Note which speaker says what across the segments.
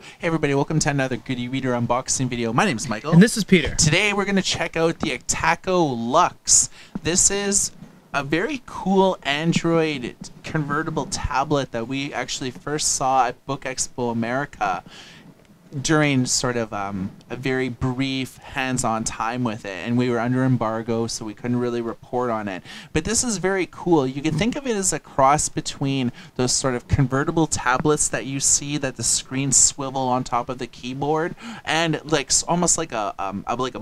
Speaker 1: Hey everybody, welcome to another Good e-Reader unboxing video. My name is Michael.
Speaker 2: And this is Peter.
Speaker 1: Today we're going to check out the ECTACO LUX. This is a very cool Android convertible tablet that we actually first saw at Book Expo America during sort of a very brief hands-on time with it, and we were under embargo, so we couldn't really report on it. But this is very cool. You can think of it as a cross between those sort of convertible tablets that you see that the screens swivel on top of the keyboard, and like almost like a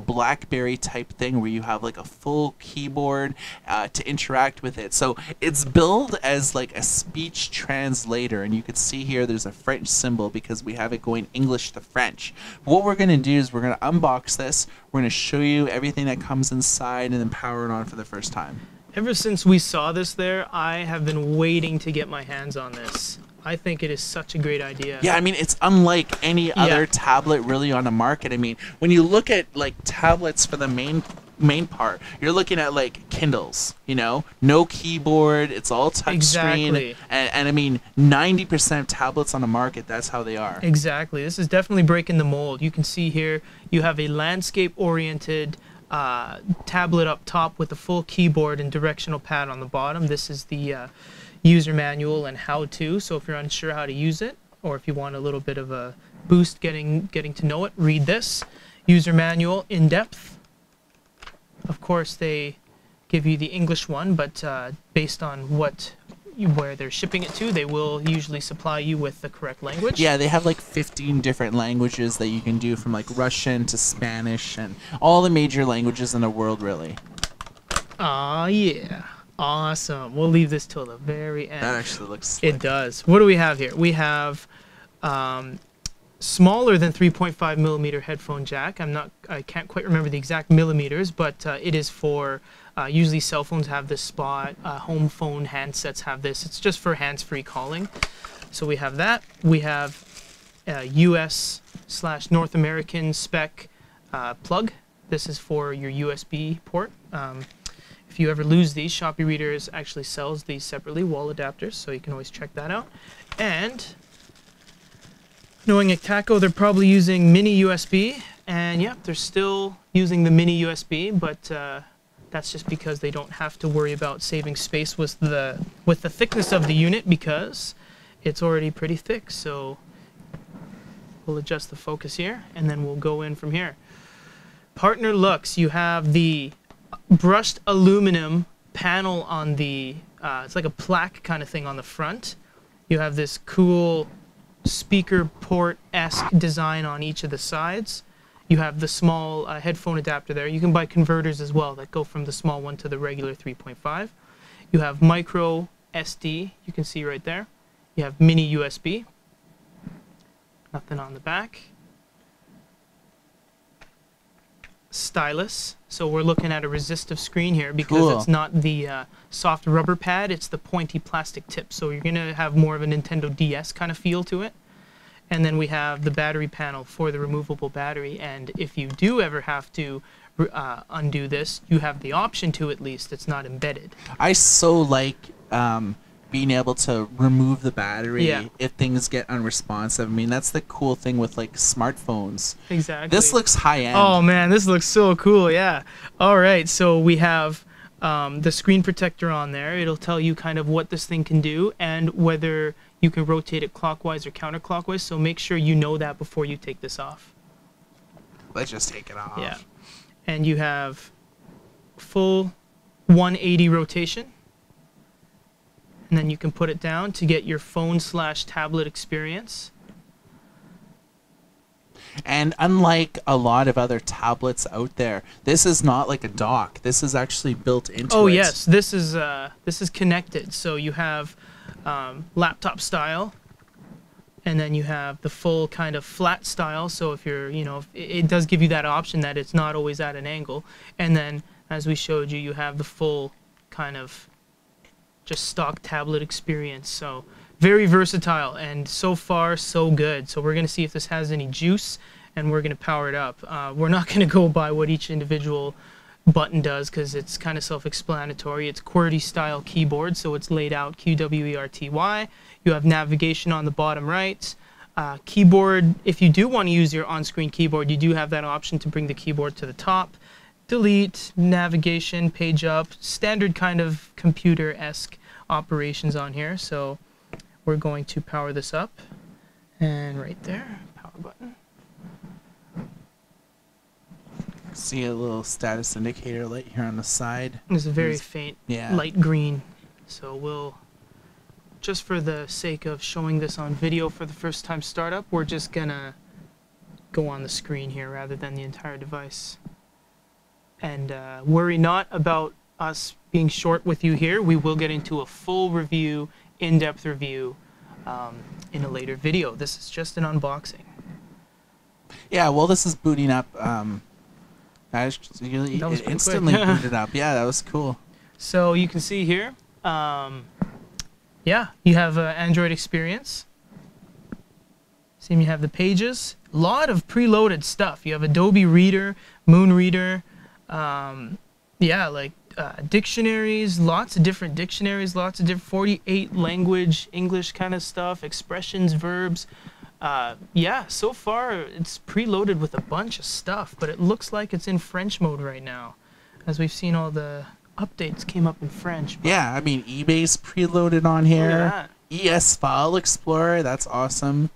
Speaker 1: BlackBerry type thing where you have like a full keyboard to interact with it. So it's billed as like a speech translator, and you can see here there's a French symbol because we have it going English to French. What we're going to do is we're going to unbox this. We're going to show you everything that comes inside and then power it on for the first time.
Speaker 2: Ever since we saw this there, I have been waiting to get my hands on this. I think it is such a great idea.
Speaker 1: Yeah, I mean, it's unlike any other tablet really on the market. I mean, when you look at like tablets for the main part, you're looking at like Kindles, you know, no keyboard, it's all touchscreen.
Speaker 2: Exactly.
Speaker 1: And I mean, 90% of tablets on the market, that's how they are.
Speaker 2: Exactly. This is definitely breaking the mold. You can see here you have a landscape-oriented tablet up top with a full keyboard and directional pad on the bottom. This is the user manual and how-to, so if you're unsure how to use it, or if you want a little bit of a boost getting to know it, read this. User manual in depth. Of course, they give you the English one, but based on where they're shipping it to, they will usually supply you with the correct language.
Speaker 1: Yeah, they have like 15 different languages that you can do, from like Russian to Spanish and all the major languages in the world, really.
Speaker 2: Ah, yeah. Awesome. We'll leave this till the very end.
Speaker 1: That actually looks slick.
Speaker 2: It does. What do we have here? We have smaller than 3.5 millimeter headphone jack. I can't quite remember the exact millimeters, but it is for usually cell phones have this spot. Home phone handsets have this. It's just for hands-free calling. So we have that. We have US/North American spec plug. This is for your USB port. If you ever lose these, Shopee Readers actually sells these separately, wall adapters, so you can always check that out. And knowing ECTACO, they're probably using mini USB, and yeah, they're still using the mini USB, but that's just because they don't have to worry about saving space with the thickness of the unit, because it's already pretty thick. So we'll adjust the focus here, and then we'll go in from here. Partner LUX, you have the brushed aluminum panel on the, it's like a plaque kind of thing on the front. You have this cool speaker port-esque design on each of the sides. You have the small headphone adapter there. You can buy converters as well that go from the small one to the regular 3.5. You have micro SD, you can see right there. You have mini USB. Nothing on the back. Stylus. So we're looking at a resistive screen here because it's not the soft rubber pad, it's the pointy plastic tip. So you're going to have more of a Nintendo DS kind of feel to it. And then we have the battery panel for the removable battery. And if you do ever have to undo this, you have the option to, at least. It's not embedded.
Speaker 1: I so like being able to remove the battery if things get unresponsive. I mean, that's the cool thing with like smartphones.
Speaker 2: Exactly.
Speaker 1: This looks high-end.
Speaker 2: Oh man, this looks so cool, yeah. All right, so we have the screen protector on there. It'll tell you kind of what this thing can do and whether you can rotate it clockwise or counterclockwise, so make sure you know that before you take this off.
Speaker 1: Let's just take it off.
Speaker 2: Yeah. And you have full 180 rotation. And then you can put it down to get your phone/tablet experience.
Speaker 1: And unlike a lot of other tablets out there, this is not like a dock. This is actually built into it.
Speaker 2: Oh yes, this is connected. So you have laptop style, and then you have the full kind of flat style. So if you're, you know, it does give you that option that it's not always at an angle. And then, as we showed you, you have the full kind of just stock tablet experience. So very versatile, and so far so good. So we're going to see if this has any juice, and we're going to power it up. We're not going to go by what each individual button does because it's kind of self-explanatory. It's QWERTY style keyboard, so it's laid out QWERTY. You have navigation on the bottom right, Keyboard, if you do want to use your on-screen keyboard, you do have that option to bring the keyboard to the top. Delete, navigation, page up, standard kind of computer-esque operations on here. So we're going to power this up, and right there, power button.
Speaker 1: See a little status indicator light here on the side.
Speaker 2: There's a very faint light green. So we'll, just for the sake of showing this on video for the first time startup, we're just gonna go on the screen here rather than the entire device. And worry not about us being short with you here. We will get into a full review, in-depth review in a later video. This is just an unboxing.
Speaker 1: Yeah, well, this is booting up. It instantly booted up. Yeah, that was cool.
Speaker 2: So you can see here, yeah, you have Android experience. Same, you have the pages. A lot of preloaded stuff. You have Adobe Reader, Moon Reader, yeah, like dictionaries, lots of different dictionaries, lots of different 48 language English kind of stuff, expressions, verbs. Yeah, so far it's preloaded with a bunch of stuff, but it looks like it's in French mode right now, as we've seen all the updates came up in French.
Speaker 1: Yeah, I mean, eBay's preloaded on here.
Speaker 2: Look at that.
Speaker 1: ES File Explorer, that's awesome.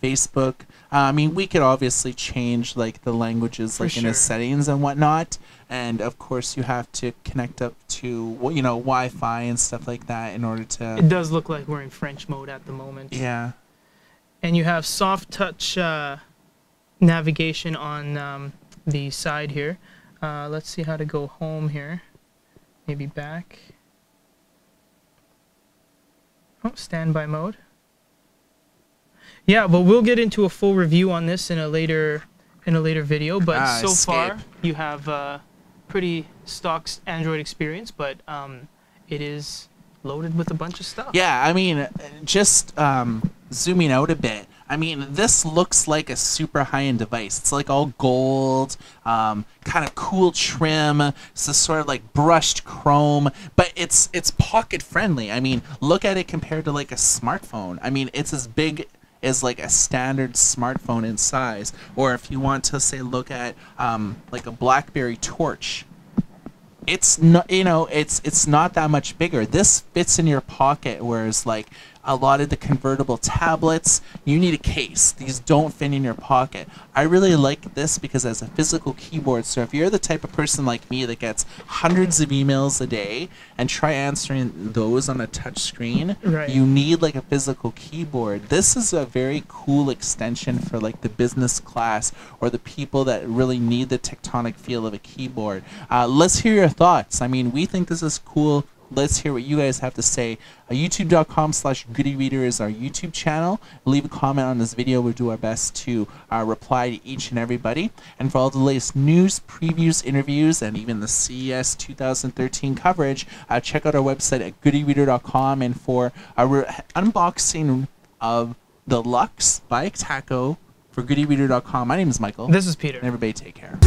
Speaker 1: Facebook. I mean, we could obviously change like the languages, like in the settings and whatnot. And of course, you have to connect up to Wi-Fi and stuff like that in order to.
Speaker 2: It does look like we're in French mode at the moment.
Speaker 1: Yeah.
Speaker 2: And you have soft touch navigation on the side here. Let's see how to go home here. Maybe back. Oh, standby mode. Yeah, but we'll get into a full review on this in a later video. But so far, you have pretty stock Android experience, but it is loaded with a bunch of stuff.
Speaker 1: Yeah, I mean, just zooming out a bit. I mean, this looks like a super high-end device. It's like all gold, kind of cool trim. It's this sort of like brushed chrome, but it's pocket friendly. I mean, look at it compared to like a smartphone. I mean, it's as big as like a standard smartphone in size. Or if you want to say look at like a BlackBerry Torch, it's not, it's not that much bigger. This fits in your pocket, whereas like a lot of the convertible tablets, you need a case. These don't fit in your pocket. I really like this because as a physical keyboard, so if you're the type of person like me that gets hundreds of emails a day and try answering those on a touch screen, you need like a physical keyboard. This is a very cool extension for like the business class or the people that really need the tectonic feel of a keyboard. Let's hear your thoughts. I mean, we think this is cool. Let's hear what you guys have to say. YouTube.com/GoodyReader is our YouTube channel. Leave a comment on this video. We'll do our best to reply to each and everybody. And for all the latest news, previews, interviews, and even the CES 2013 coverage, check out our website at GoodyReader.com. And for our unboxing of the LUX by ECTACO for GoodyReader.com, my name is Michael.
Speaker 2: This is Peter.
Speaker 1: And everybody take care.